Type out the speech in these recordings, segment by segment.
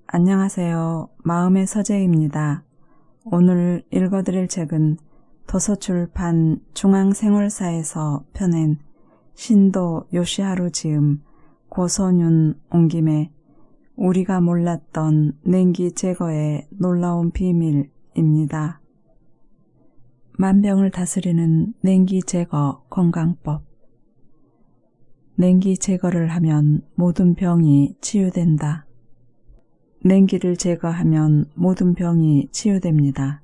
안녕하세요. 마음의 서재입니다. 오늘 읽어드릴 책은 도서출판 중앙생활사에서 펴낸 신도 요시하루 지음 고선윤 옹김의 우리가 몰랐던 냉기 제거의 놀라운 비밀입니다. 만병을 다스리는 냉기 제거 건강법. 냉기 제거를 하면 모든 병이 치유된다. 냉기를 제거하면 모든 병이 치유됩니다.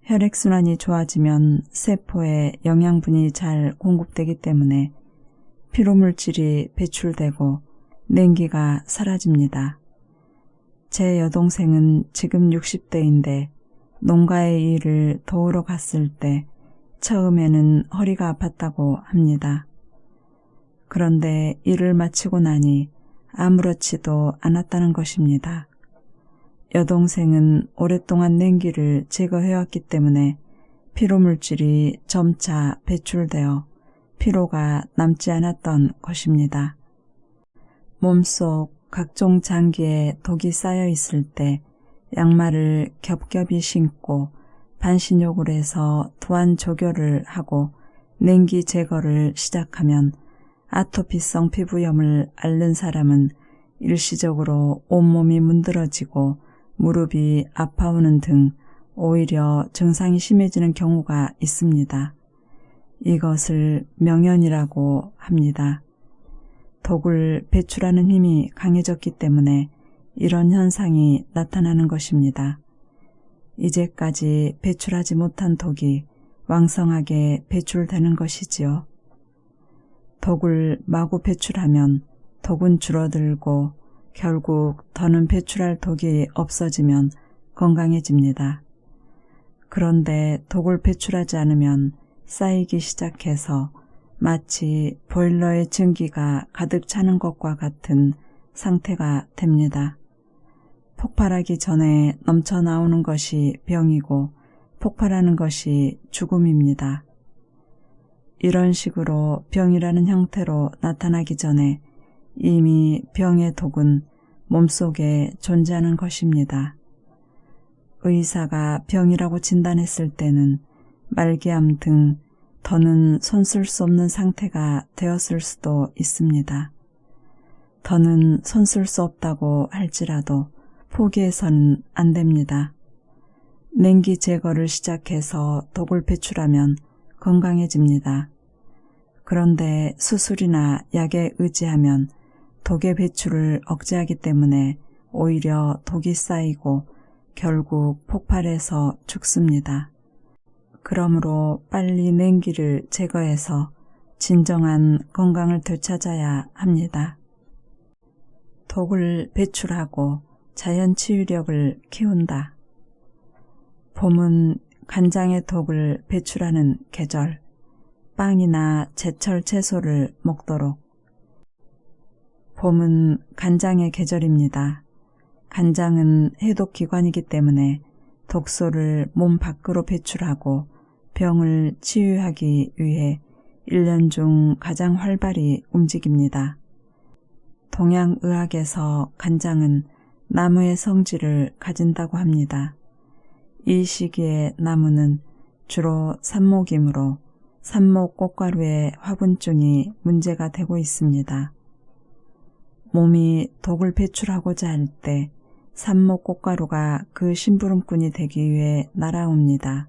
혈액순환이 좋아지면 세포에 영양분이 잘 공급되기 때문에 피로물질이 배출되고 냉기가 사라집니다. 제 여동생은 지금 60대인데 농가의 일을 도우러 갔을 때 처음에는 허리가 아팠다고 합니다. 그런데 일을 마치고 나니 아무렇지도 않았다는 것입니다. 여동생은 오랫동안 냉기를 제거해왔기 때문에 피로물질이 점차 배출되어 피로가 남지 않았던 것입니다. 몸속 각종 장기에 독이 쌓여 있을 때 양말을 겹겹이 신고 반신욕을 해서 도안 조교를 하고 냉기 제거를 시작하면 아토피성 피부염을 앓는 사람은 일시적으로 온몸이 문드러지고 무릎이 아파오는 등 오히려 증상이 심해지는 경우가 있습니다. 이것을 명연이라고 합니다. 독을 배출하는 힘이 강해졌기 때문에 이런 현상이 나타나는 것입니다. 이제까지 배출하지 못한 독이 왕성하게 배출되는 것이지요. 독을 마구 배출하면 독은 줄어들고 결국 더는 배출할 독이 없어지면 건강해집니다. 그런데 독을 배출하지 않으면 쌓이기 시작해서 마치 보일러에 증기가 가득 차는 것과 같은 상태가 됩니다. 폭발하기 전에 넘쳐나오는 것이 병이고 폭발하는 것이 죽음입니다. 이런 식으로 병이라는 형태로 나타나기 전에 이미 병의 독은 몸속에 존재하는 것입니다. 의사가 병이라고 진단했을 때는 말기암 등 더는 손쓸 수 없는 상태가 되었을 수도 있습니다. 더는 손쓸 수 없다고 할지라도 포기해서는 안 됩니다. 냉기 제거를 시작해서 독을 배출하면 건강해집니다. 그런데 수술이나 약에 의지하면 독의 배출을 억제하기 때문에 오히려 독이 쌓이고 결국 폭발해서 죽습니다. 그러므로 빨리 냉기를 제거해서 진정한 건강을 되찾아야 합니다. 독을 배출하고 자연 치유력을 키운다. 봄은 간장의 독을 배출하는 계절, 빵이나 제철 채소를 먹도록. 봄은 간장의 계절입니다. 간장은 해독기관이기 때문에 독소를 몸 밖으로 배출하고 병을 치유하기 위해 1년 중 가장 활발히 움직입니다. 동양의학에서 간장은 나무의 성질을 가진다고 합니다. 이 시기에 나무는 주로 삽목이므로 삽목 꽃가루의 화분증이 문제가 되고 있습니다. 몸이 독을 배출하고자 할 때 삽목 꽃가루가 그 심부름꾼이 되기 위해 날아옵니다.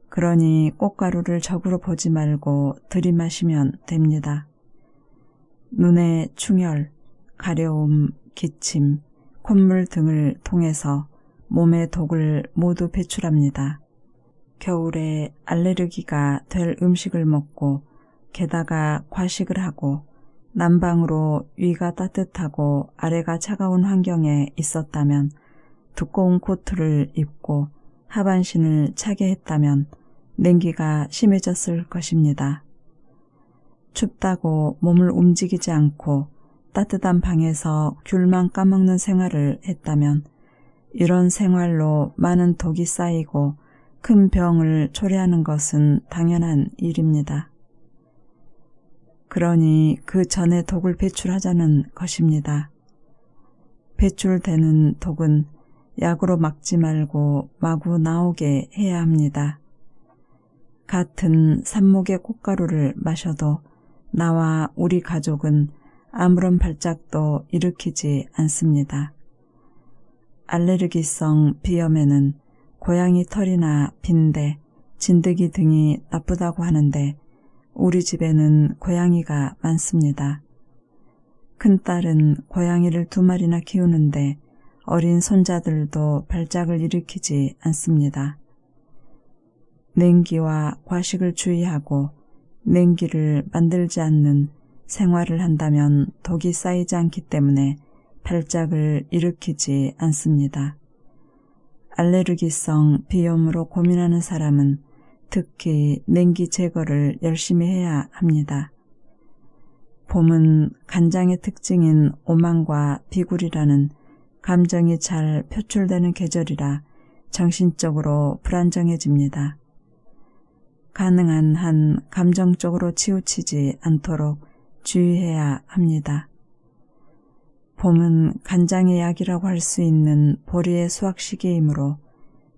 그러니 꽃가루를 적으로 보지 말고 들이마시면 됩니다. 눈의 충혈, 가려움, 기침, 콧물 등을 통해서 몸의 독을 모두 배출합니다. 겨울에 알레르기가 될 음식을 먹고 게다가 과식을 하고 난방으로 위가 따뜻하고 아래가 차가운 환경에 있었다면 두꺼운 코트를 입고 하반신을 차게 했다면 냉기가 심해졌을 것입니다. 춥다고 몸을 움직이지 않고 따뜻한 방에서 귤만 까먹는 생활을 했다면 이런 생활로 많은 독이 쌓이고 큰 병을 초래하는 것은 당연한 일입니다. 그러니 그 전에 독을 배출하자는 것입니다. 배출되는 독은 약으로 막지 말고 마구 나오게 해야 합니다. 같은 삽목의 꽃가루를 마셔도 나와 우리 가족은 아무런 발작도 일으키지 않습니다. 알레르기성 비염에는 고양이 털이나 빈대, 진드기 등이 나쁘다고 하는데 우리 집에는 고양이가 많습니다. 큰딸은 고양이를 2마리나 키우는데 어린 손자들도 발작을 일으키지 않습니다. 냉기와 과식을 주의하고 냉기를 만들지 않는 생활을 한다면 독이 쌓이지 않기 때문에 발작을 일으키지 않습니다. 알레르기성 비염으로 고민하는 사람은 특히 냉기 제거를 열심히 해야 합니다. 봄은 간장의 특징인 오만과 비굴이라는 감정이 잘 표출되는 계절이라 정신적으로 불안정해집니다. 가능한 한 감정적으로 치우치지 않도록 주의해야 합니다. 봄은 간장의 약이라고 할 수 있는 보리의 수확 시기이므로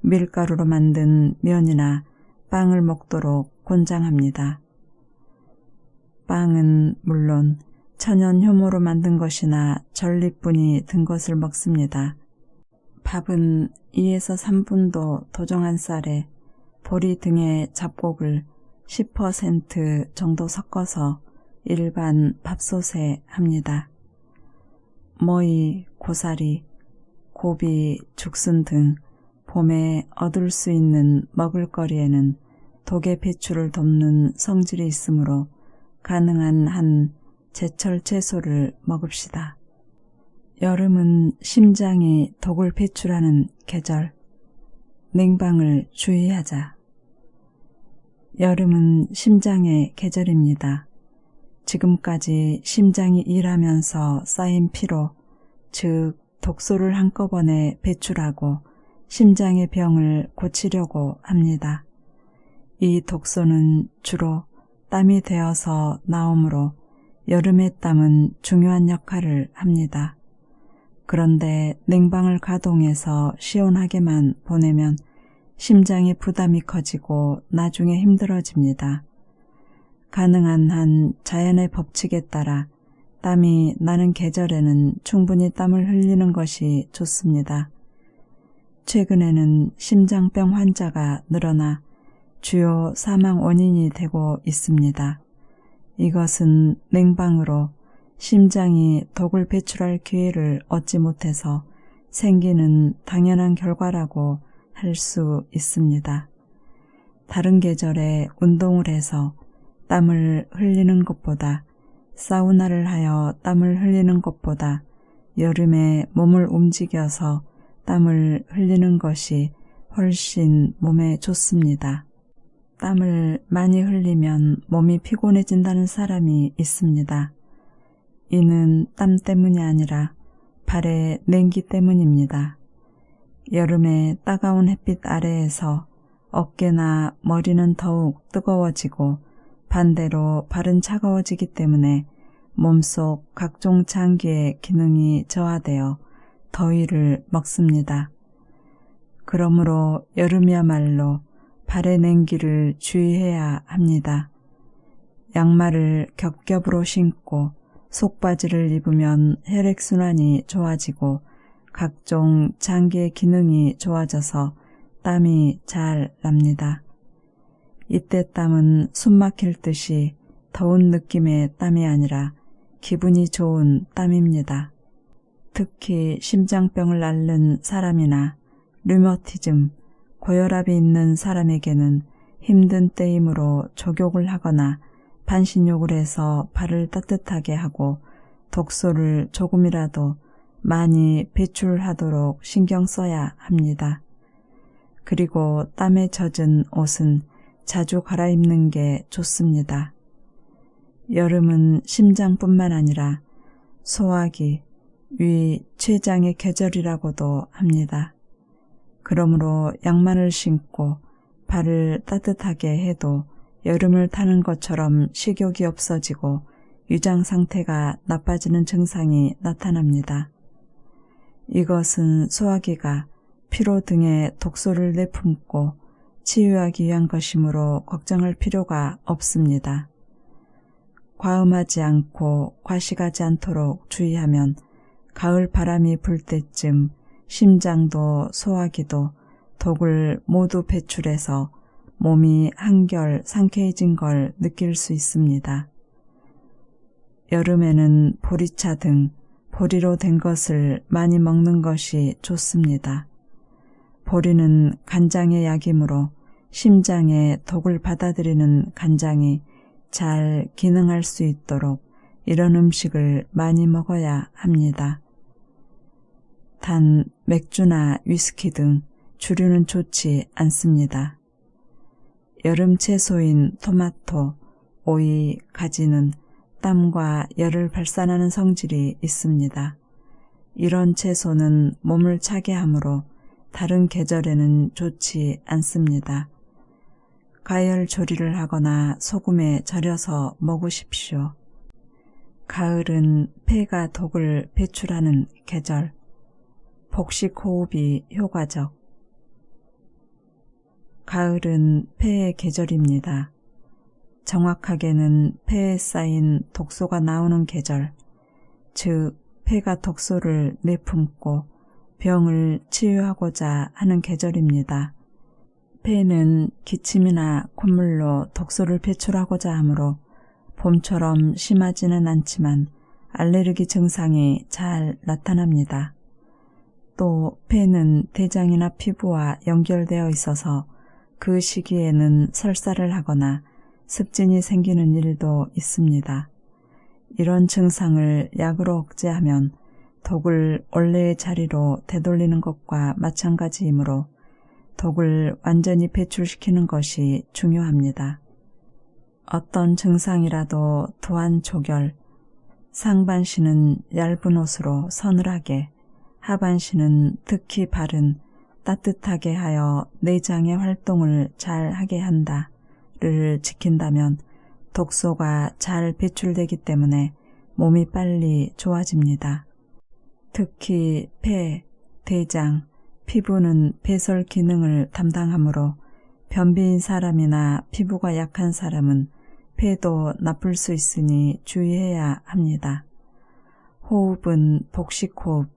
밀가루로 만든 면이나 빵을 먹도록 권장합니다. 빵은 물론 천연 효모로 만든 것이나 전립분이 든 것을 먹습니다. 밥은 2에서 3분도 도정한 쌀에 보리 등의 잡곡을 10% 정도 섞어서 일반 밥솥에 합니다. 머위, 고사리, 고비, 죽순 등 봄에 얻을 수 있는 먹을거리에는 독의 배출을 돕는 성질이 있으므로 가능한 한 제철 채소를 먹읍시다. 여름은 심장이 독을 배출하는 계절. 냉방을 주의하자. 여름은 심장의 계절입니다. 지금까지 심장이 일하면서 쌓인 피로, 즉 독소를 한꺼번에 배출하고 심장의 병을 고치려고 합니다. 이 독소는 주로 땀이 되어서 나오므로 여름의 땀은 중요한 역할을 합니다. 그런데 냉방을 가동해서 시원하게만 보내면 심장의 부담이 커지고 나중에 힘들어집니다. 가능한 한 자연의 법칙에 따라 땀이 나는 계절에는 충분히 땀을 흘리는 것이 좋습니다. 최근에는 심장병 환자가 늘어나 주요 사망 원인이 되고 있습니다. 이것은 냉방으로 심장이 독을 배출할 기회를 얻지 못해서 생기는 당연한 결과라고 할 수 있습니다. 다른 계절에 운동을 해서 땀을 흘리는 것보다, 사우나를 하여 땀을 흘리는 것보다 여름에 몸을 움직여서 땀을 흘리는 것이 훨씬 몸에 좋습니다. 땀을 많이 흘리면 몸이 피곤해진다는 사람이 있습니다. 이는 땀 때문이 아니라 발의 냉기 때문입니다. 여름에 따가운 햇빛 아래에서 어깨나 머리는 더욱 뜨거워지고 반대로 발은 차가워지기 때문에 몸속 각종 장기의 기능이 저하되어 더위를 먹습니다. 그러므로 여름이야말로 발의 냉기를 주의해야 합니다. 양말을 겹겹으로 신고 속바지를 입으면 혈액순환이 좋아지고 각종 장기의 기능이 좋아져서 땀이 잘 납니다. 이때 땀은 숨 막힐 듯이 더운 느낌의 땀이 아니라 기분이 좋은 땀입니다. 특히 심장병을 앓는 사람이나 류머티즘, 고혈압이 있는 사람에게는 힘든 때이므로 족욕을 하거나 반신욕을 해서 발을 따뜻하게 하고 독소를 조금이라도 많이 배출하도록 신경 써야 합니다. 그리고 땀에 젖은 옷은 자주 갈아입는 게 좋습니다. 여름은 심장뿐만 아니라 소화기, 위, 췌장의 계절이라고도 합니다. 그러므로 양말을 신고 발을 따뜻하게 해도 여름을 타는 것처럼 식욕이 없어지고 위장 상태가 나빠지는 증상이 나타납니다. 이것은 소화기가 피로 등의 독소를 내뿜고 치유하기 위한 것이므로 걱정할 필요가 없습니다. 과음하지 않고 과식하지 않도록 주의하면 가을 바람이 불 때쯤 심장도 소화기도 독을 모두 배출해서 몸이 한결 상쾌해진 걸 느낄 수 있습니다. 여름에는 보리차 등 보리로 된 것을 많이 먹는 것이 좋습니다. 보리는 간장의 약이므로 심장에 독을 받아들이는 간장이 잘 기능할 수 있도록 이런 음식을 많이 먹어야 합니다. 단 맥주나 위스키 등 주류는 좋지 않습니다. 여름 채소인 토마토, 오이, 가지는 땀과 열을 발산하는 성질이 있습니다. 이런 채소는 몸을 차게 하므로 다른 계절에는 좋지 않습니다. 가열 조리를 하거나 소금에 절여서 먹으십시오. 가을은 폐가 독을 배출하는 계절, 복식호흡이 효과적. 가을은 폐의 계절입니다. 정확하게는 폐에 쌓인 독소가 나오는 계절, 즉 폐가 독소를 내뿜고 병을 치유하고자 하는 계절입니다. 폐는 기침이나 콧물로 독소를 배출하고자 하므로 봄처럼 심하지는 않지만 알레르기 증상이 잘 나타납니다. 또 폐는 대장이나 피부와 연결되어 있어서 그 시기에는 설사를 하거나 습진이 생기는 일도 있습니다. 이런 증상을 약으로 억제하면 독을 원래의 자리로 되돌리는 것과 마찬가지이므로 독을 완전히 배출시키는 것이 중요합니다. 어떤 증상이라도 도안조결, 상반신은 얇은 옷으로 서늘하게, 하반신은 특히 발은 따뜻하게 하여 내장의 활동을 잘 하게 한다를 지킨다면 독소가 잘 배출되기 때문에 몸이 빨리 좋아집니다. 특히 폐, 대장, 피부는 배설 기능을 담당하므로 변비인 사람이나 피부가 약한 사람은 폐도 나쁠 수 있으니 주의해야 합니다. 호흡은 복식호흡,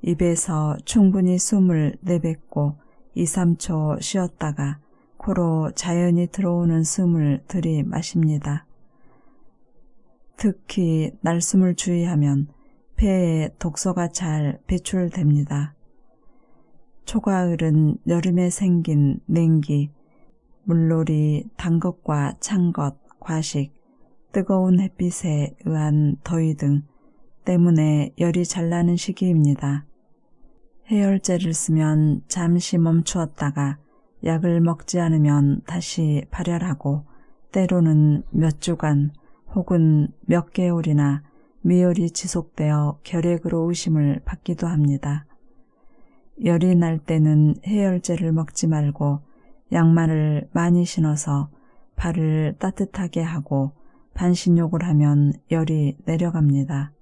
입에서 충분히 숨을 내뱉고 2, 3초 쉬었다가 코로 자연히 들어오는 숨을 들이마십니다. 특히 날숨을 주의하면 폐에 독소가 잘 배출됩니다. 초가을은 여름에 생긴 냉기, 물놀이, 단 것과 찬 것, 과식, 뜨거운 햇빛에 의한 더위 등 때문에 열이 잘 나는 시기입니다. 해열제를 쓰면 잠시 멈추었다가 약을 먹지 않으면 다시 발열하고 때로는 몇 주간 혹은 몇 개월이나 미열이 지속되어 결핵으로 의심을 받기도 합니다. 열이 날 때는 해열제를 먹지 말고 양말을 많이 신어서 발을 따뜻하게 하고 반신욕을 하면 열이 내려갑니다.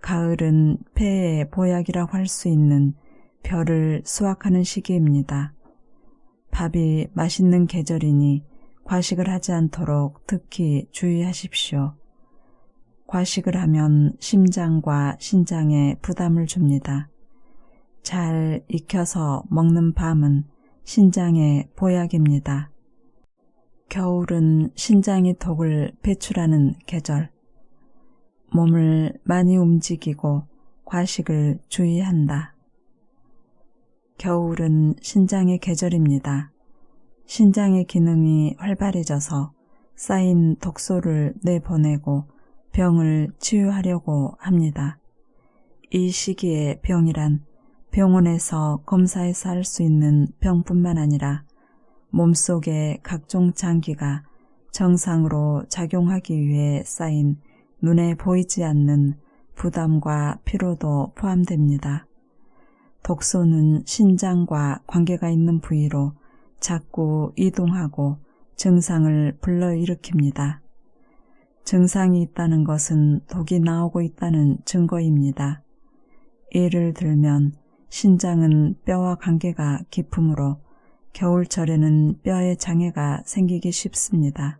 가을은 폐의 보약이라고 할 수 있는 벼를 수확하는 시기입니다. 밥이 맛있는 계절이니 과식을 하지 않도록 특히 주의하십시오. 과식을 하면 심장과 신장에 부담을 줍니다. 잘 익혀서 먹는 밤은 신장의 보약입니다. 겨울은 신장이 독을 배출하는 계절. 몸을 많이 움직이고 과식을 주의한다. 겨울은 신장의 계절입니다. 신장의 기능이 활발해져서 쌓인 독소를 내보내고 병을 치유하려고 합니다. 이 시기의 병이란 병원에서 검사해서 할 수 있는 병뿐만 아니라 몸속의 각종 장기가 정상으로 작용하기 위해 쌓인 눈에 보이지 않는 부담과 피로도 포함됩니다. 독소는 신장과 관계가 있는 부위로 자꾸 이동하고 증상을 불러일으킵니다. 증상이 있다는 것은 독이 나오고 있다는 증거입니다. 예를 들면 신장은 뼈와 관계가 깊으므로 겨울철에는 뼈에 장애가 생기기 쉽습니다.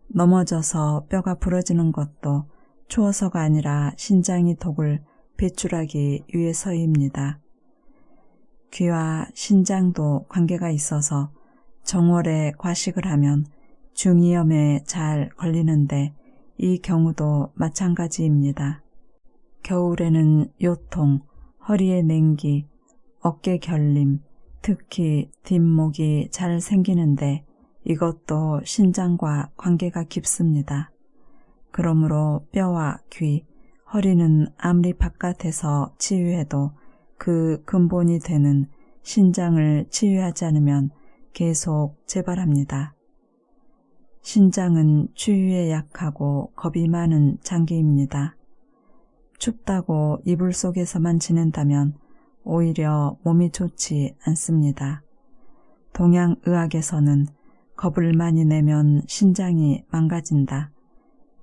넘어져서 뼈가 부러지는 것도 추워서가 아니라 신장이 독을 배출하기 위해서입니다. 귀와 신장도 관계가 있어서 정월에 과식을 하면 중이염에 잘 걸리는데 이 경우도 마찬가지입니다. 겨울에는 요통, 허리에 냉기, 어깨 결림, 특히 뒷목이 잘 생기는데 이것도 신장과 관계가 깊습니다. 그러므로 뼈와 귀, 허리는 아무리 바깥에서 치유해도 그 근본이 되는 신장을 치유하지 않으면 계속 재발합니다. 신장은 추위에 약하고 겁이 많은 장기입니다. 춥다고 이불 속에서만 지낸다면 오히려 몸이 좋지 않습니다. 동양의학에서는 겁을 많이 내면 신장이 망가진다.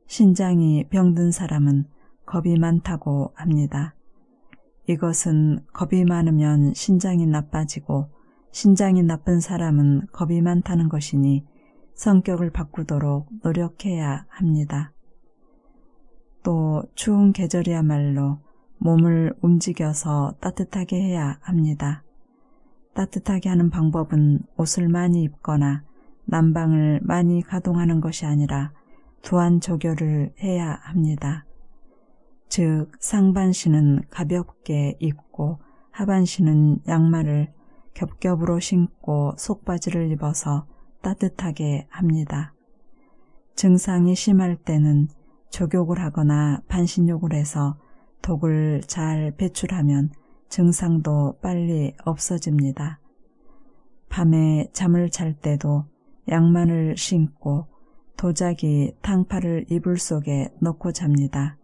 신장이 병든 사람은 겁이 많다고 합니다. 이것은 겁이 많으면 신장이 나빠지고 신장이 나쁜 사람은 겁이 많다는 것이니 성격을 바꾸도록 노력해야 합니다. 또 추운 계절이야말로 몸을 움직여서 따뜻하게 해야 합니다. 따뜻하게 하는 방법은 옷을 많이 입거나 난방을 많이 가동하는 것이 아니라 두안조교를 해야 합니다. 즉 상반신은 가볍게 입고 하반신은 양말을 겹겹으로 신고 속바지를 입어서 따뜻하게 합니다. 증상이 심할 때는 족욕을 하거나 반신욕을 해서 독을 잘 배출하면 증상도 빨리 없어집니다. 밤에 잠을 잘 때도 양말을 신고 도자기 탕파를 이불 속에 넣고 잡니다.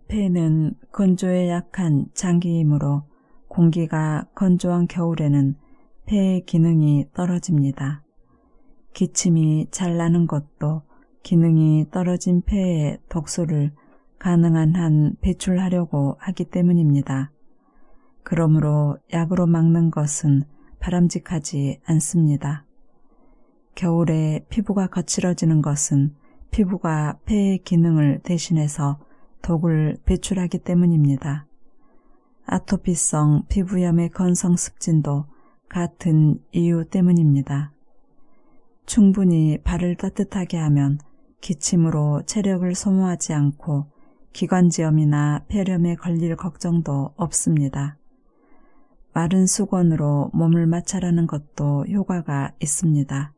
폐는 건조에 약한 장기이므로 공기가 건조한 겨울에는 폐의 기능이 떨어집니다. 기침이 잘 나는 것도 기능이 떨어진 폐의 독소를 가능한 한 배출하려고 하기 때문입니다. 그러므로 약으로 막는 것은 바람직하지 않습니다. 겨울에 피부가 거칠어지는 것은 피부가 폐의 기능을 대신해서 독을 배출하기 때문입니다. 아토피성 피부염의 건성습진도 같은 이유 때문입니다. 충분히 발을 따뜻하게 하면 기침으로 체력을 소모하지 않고 기관지염이나 폐렴에 걸릴 걱정도 없습니다. 마른 수건으로 몸을 마찰하는 것도 효과가 있습니다.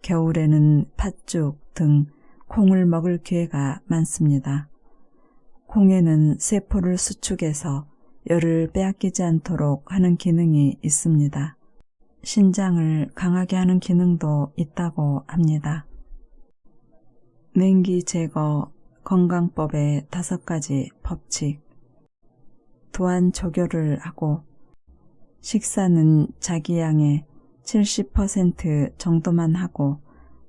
겨울에는 팥죽 등 콩을 먹을 기회가 많습니다. 콩에는 세포를 수축해서 열을 빼앗기지 않도록 하는 기능이 있습니다. 신장을 강하게 하는 기능도 있다고 합니다. 냉기 제거 건강법의 5가지 법칙. 두안조교를 하고 식사는 자기 양의 70% 정도만 하고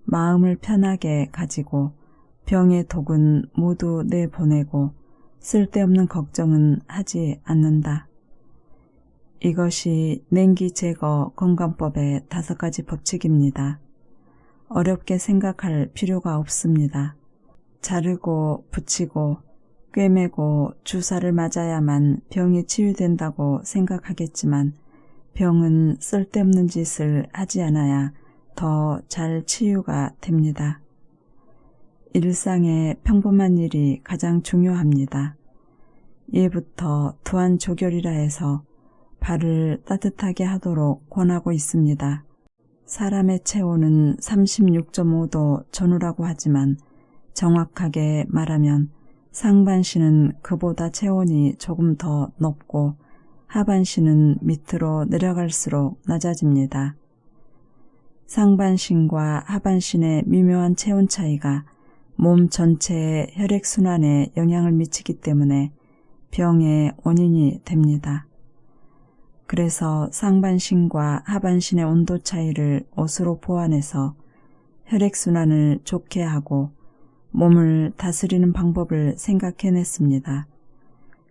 마음을 편하게 가지고 병의 독은 모두 내보내고 쓸데없는 걱정은 하지 않는다. 이것이 냉기 제거 건강법의 5가지 법칙입니다. 어렵게 생각할 필요가 없습니다. 자르고 붙이고 꿰매고 주사를 맞아야만 병이 치유된다고 생각하겠지만 병은 쓸데없는 짓을 하지 않아야 더 잘 치유가 됩니다. 일상의 평범한 일이 가장 중요합니다. 예부터 두안조결이라 해서 발을 따뜻하게 하도록 권하고 있습니다. 사람의 체온은 36.5도 전후라고 하지만 정확하게 말하면 상반신은 그보다 체온이 조금 더 높고 하반신은 밑으로 내려갈수록 낮아집니다. 상반신과 하반신의 미묘한 체온 차이가 몸 전체의 혈액순환에 영향을 미치기 때문에 병의 원인이 됩니다. 그래서 상반신과 하반신의 온도 차이를 옷으로 보완해서 혈액순환을 좋게 하고 몸을 다스리는 방법을 생각해냈습니다.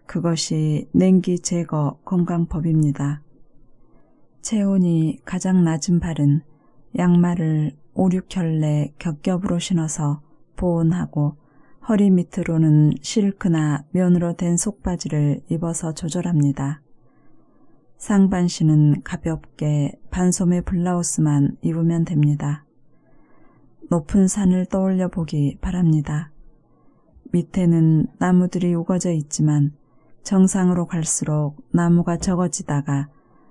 그것이 냉기 제거 건강법입니다. 체온이 가장 낮은 발은 양말을 5, 6켤레 겹겹으로 신어서 보온하고 허리 밑으로는 실크나 면으로 된 속바지를 입어서 조절합니다. 상반신은 가볍게 반소매 블라우스만 입으면 됩니다. 높은 산을 떠올려 보기 바랍니다. 밑에는 나무들이 우거져 있지만 정상으로 갈수록 나무가 적어지다가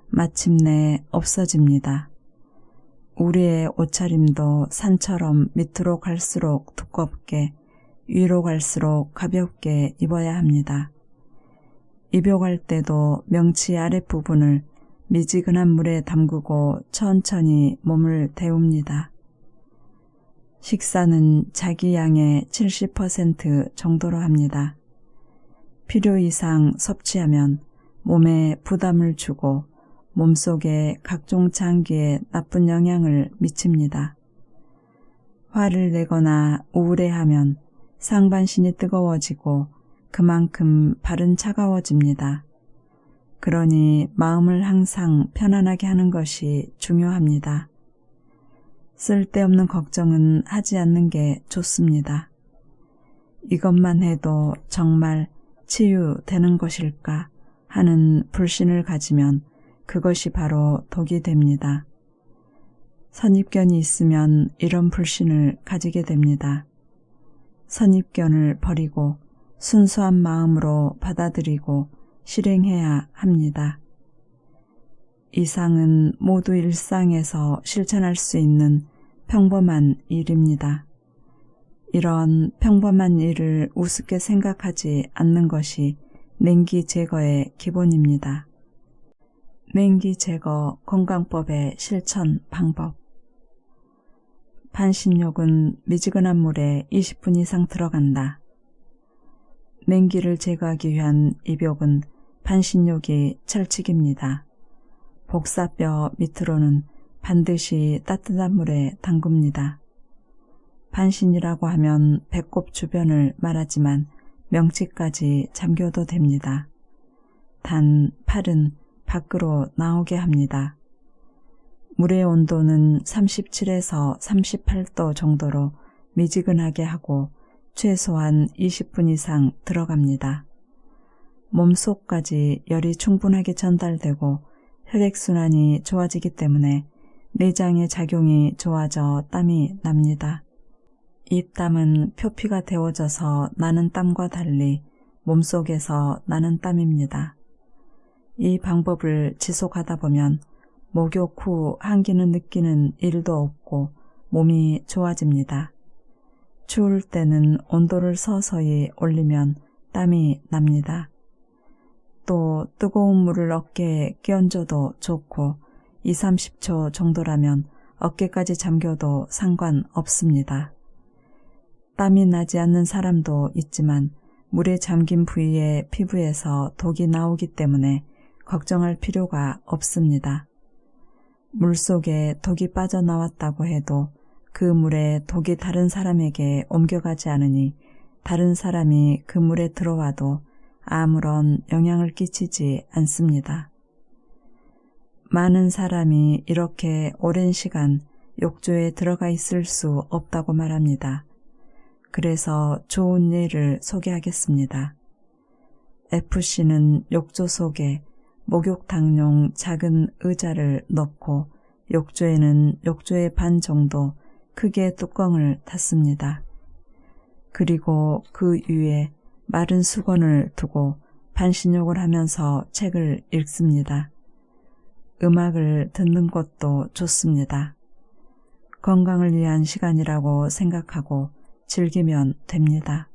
마침내 없어집니다. 우리의 옷차림도 산처럼 밑으로 갈수록 두껍게, 위로 갈수록 가볍게 입어야 합니다. 입욕할 때도 명치 아랫부분을 미지근한 물에 담그고 천천히 몸을 데웁니다. 식사는 자기 양의 70% 정도로 합니다. 필요 이상 섭취하면 몸에 부담을 주고 몸속의 각종 장기에 나쁜 영향을 미칩니다. 화를 내거나 우울해하면 상반신이 뜨거워지고 그만큼 발은 차가워집니다. 그러니 마음을 항상 편안하게 하는 것이 중요합니다. 쓸데없는 걱정은 하지 않는 게 좋습니다. 이것만 해도 정말 치유되는 것일까 하는 불신을 가지면 그것이 바로 독이 됩니다. 선입견이 있으면 이런 불신을 가지게 됩니다. 선입견을 버리고 순수한 마음으로 받아들이고 실행해야 합니다. 이상은 모두 일상에서 실천할 수 있는 평범한 일입니다. 이런 평범한 일을 우습게 생각하지 않는 것이 냉기 제거의 기본입니다. 냉기 제거 건강법의 실천 방법. 반신욕은 미지근한 물에 20분 이상 들어간다. 냉기를 제거하기 위한 입욕은 반신욕이 철칙입니다. 복사뼈 밑으로는 반드시 따뜻한 물에 담굽니다. 반신이라고 하면 배꼽 주변을 말하지만 명치까지 잠겨도 됩니다. 단 팔은 밖으로 나오게 합니다. 물의 온도는 37에서 38도 정도로 미지근하게 하고 최소한 20분 이상 들어갑니다. 몸속까지 열이 충분하게 전달되고 혈액순환이 좋아지기 때문에 내장의 작용이 좋아져 땀이 납니다. 이 땀은 표피가 데워져서 나는 땀과 달리 몸속에서 나는 땀입니다. 이 방법을 지속하다 보면 목욕 후 한기는 느끼는 일도 없고 몸이 좋아집니다. 추울 때는 온도를 서서히 올리면 땀이 납니다. 또 뜨거운 물을 어깨에 끼얹어도 좋고 20-30초 정도라면 어깨까지 잠겨도 상관없습니다. 땀이 나지 않는 사람도 있지만 물에 잠긴 부위의 피부에서 독이 나오기 때문에 걱정할 필요가 없습니다. 물속에 독이 빠져나왔다고 해도 그 물에 독이 다른 사람에게 옮겨가지 않으니 다른 사람이 그 물에 들어와도 아무런 영향을 끼치지 않습니다. 많은 사람이 이렇게 오랜 시간 욕조에 들어가 있을 수 없다고 말합니다. 그래서 좋은 예를 소개하겠습니다. FC는 욕조 속에 목욕탕용 작은 의자를 넣고 욕조에는 욕조의 반 정도 크게 뚜껑을 닫습니다. 그리고 그 위에 마른 수건을 두고 반신욕을 하면서 책을 읽습니다. 음악을 듣는 것도 좋습니다. 건강을 위한 시간이라고 생각하고 즐기면 됩니다.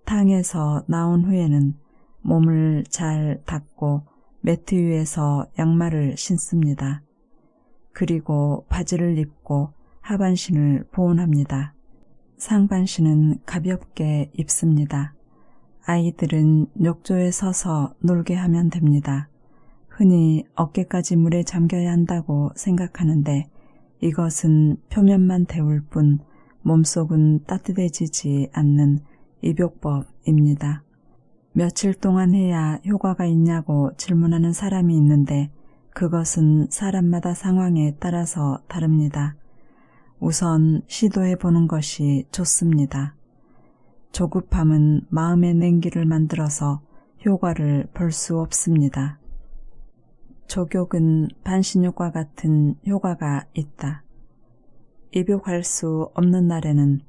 탕에서 나온 후에는 몸을 잘 닦고 매트 위에서 양말을 신습니다. 그리고 바지를 입고 하반신을 보온합니다. 상반신은 가볍게 입습니다. 아이들은 욕조에 서서 놀게 하면 됩니다. 흔히 어깨까지 물에 잠겨야 한다고 생각하는데 이것은 표면만 데울 뿐 몸속은 따뜻해지지 않는 입욕법입니다. 며칠 동안 해야 효과가 있냐고 질문하는 사람이 있는데 그것은 사람마다 상황에 따라서 다릅니다. 우선 시도해 보는 것이 좋습니다. 조급함은 마음의 냉기를 만들어서 효과를 볼 수 없습니다. 족욕은 반신욕과 같은 효과가 있다. 입욕할 수 없는 날에는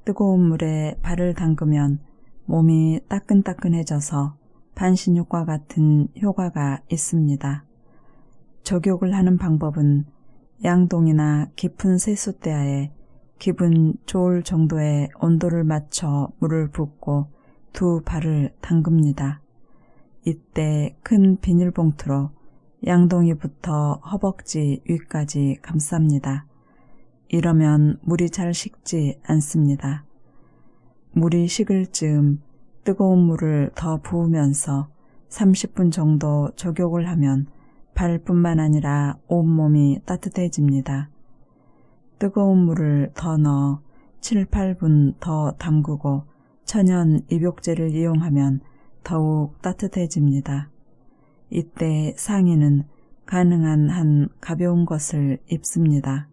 뜨거운 물에 발을 담그면 몸이 따끈따끈해져서 반신욕과 같은 효과가 있습니다. 족욕을 하는 방법은 양동이나 깊은 세숫대야에 기분 좋을 정도의 온도를 맞춰 물을 붓고 두 발을 담급니다. 이때 큰 비닐봉투로 양동이부터 허벅지 위까지 감쌉니다. 이러면 물이 잘 식지 않습니다. 물이 식을 즈음 뜨거운 물을 더 부으면서 30분 정도 족욕을 하면 발뿐만 아니라 온몸이 따뜻해집니다. 뜨거운 물을 더 넣어 7, 8분 더 담그고 천연 입욕제를 이용하면 더욱 따뜻해집니다. 이때 상의는 가능한 한 가벼운 것을 입습니다.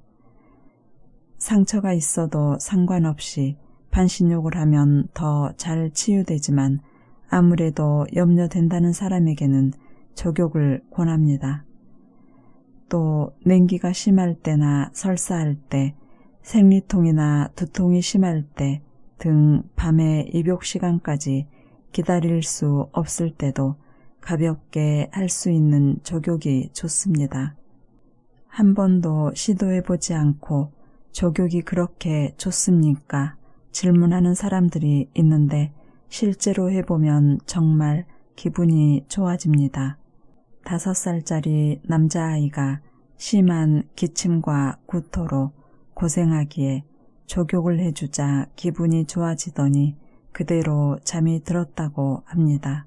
상처가 있어도 상관없이 반신욕을 하면 더 잘 치유되지만 아무래도 염려된다는 사람에게는 족욕을 권합니다. 또 냉기가 심할 때나 설사할 때, 생리통이나 두통이 심할 때 등 밤의 입욕 시간까지 기다릴 수 없을 때도 가볍게 할 수 있는 족욕이 좋습니다. 한 번도 시도해보지 않고 족욕이 그렇게 좋습니까? 질문하는 사람들이 있는데 실제로 해보면 정말 기분이 좋아집니다. 5살짜리 남자아이가 심한 기침과 구토로 고생하기에 족욕을 해주자 기분이 좋아지더니 그대로 잠이 들었다고 합니다.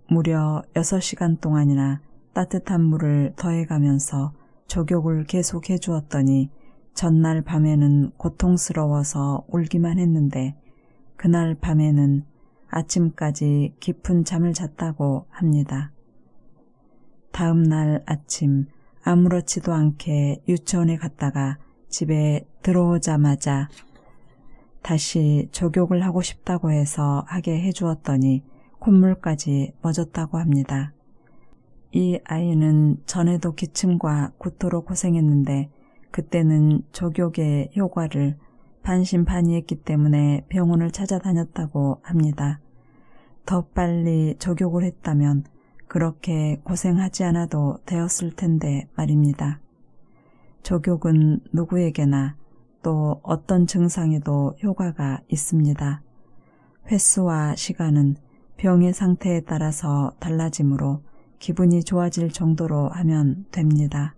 무려 6시간 동안이나 따뜻한 물을 더해가면서 족욕을 계속 해주었더니 전날 밤에는 고통스러워서 울기만 했는데 그날 밤에는 아침까지 깊은 잠을 잤다고 합니다. 다음 날 아침 아무렇지도 않게 유치원에 갔다가 집에 들어오자마자 다시 족욕을 하고 싶다고 해서 하게 해주었더니 콧물까지 멎었다고 합니다. 이 아이는 전에도 기침과 구토로 고생했는데 그때는 족욕의 효과를 반신반의했기 때문에 병원을 찾아다녔다고 합니다. 더 빨리 족욕을 했다면 그렇게 고생하지 않아도 되었을 텐데 말입니다. 족욕은 누구에게나 또 어떤 증상에도 효과가 있습니다. 횟수와 시간은 병의 상태에 따라서 달라지므로 기분이 좋아질 정도로 하면 됩니다.